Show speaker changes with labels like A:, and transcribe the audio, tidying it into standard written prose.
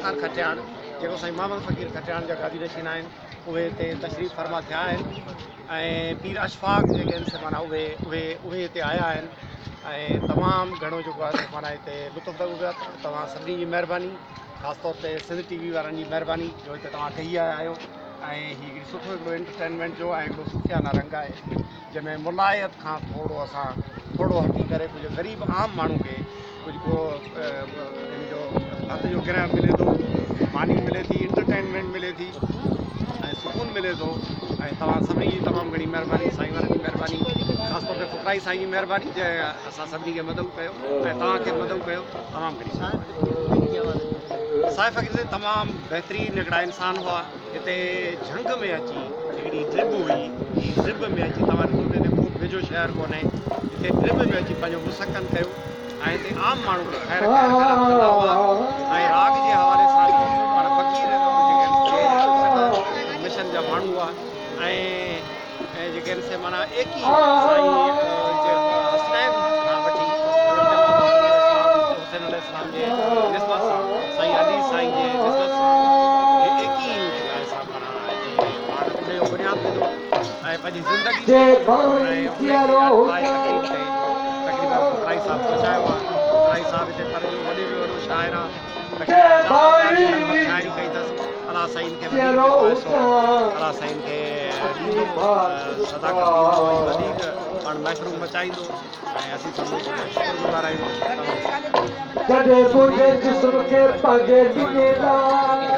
A: खान खटियाण जेको साईं मोहम्मद फ़कीर खटियाण जा गादी नशीन आहिनि उहे हिते तशरीफ़ फरमा थिया आहिनि ऐं पीर अशफ़ाक़ जेके आहिनि से माना उहे हिते आया आहिनि ऐं तमामु घणो जेको आहे माना हिते लुत्फ़ पिया तव्हां सभिनी जी महिरबानी ख़ासि तौर ते सिंध TV वारनि जी महिरबानी जो हिते तव्हां कई आहियो ऐं हीउ हिकिड़ी सुठो हिकिड़ो एंटरटेनमेंट जो ऐं हिकिड़ो सुफ़ियाना रंग आहे जंहिंमें मुलायत खां थोरो हटी करे कुझु ग़रीब आम माण्हू खे कुझु को इन जो हथ जो गिरह मिले थो मानी मिले थी एंटरटेनमेंट मिले थी ऐं सुकून मिले थो ऐं तव्हां सभिनी जी तमामु घणी महिरबानी साईं वारनि जी महिरबानी ख़ासि तौर ते फ़ुक़राई साईं जी महिरबानी जंहिं असां सभिनी खे मदद कयो ऐं तव्हांखे मदद कयो तमामु घणी साहिब फ़कीर तमामु बहितरीनु हिकिड़ा इंसान हुआ हिते झंग में अची हिकिड़ी ड्रिब हुई ड्रिब में अची तव्हां ॾिसो त हिते को वेझो शहर कोन्हे हिते ड्रिब में अची पंहिंजो मुसकन कयो ऐं हिते आम माण्हू खे ख़ैर कंदा हुआ ऐं राग जे हवाले सां पर फ़कीर जेके मिशन जा माण्हू हुआ ऐं जेके आहिनि से माना एक ई साईं हसनैन खां वठी हुसैन अलैहिस्सलाम जे निस्बत सां साईं अली साईं जे निस्बत सां एक ई जेका आहे सा माना उन जो बुनियादु विधो ऐं पंहिंजी ज़िंदगी तक़रीबन फ़ुक़राई साहिबु पहुचायो आहे फ़ुक़राई साहिबु हिते पर वॾे में वॾो शाइर आहे शाइरी कई अथसि अलाह साईं खे अलाह साईं खे ॾींदो सदाकत ॾींदो ऐं वधीक पाण महफ़िलूं मचाईंदो ऐं असीं सभु शुक्रगुज़ार आहियूं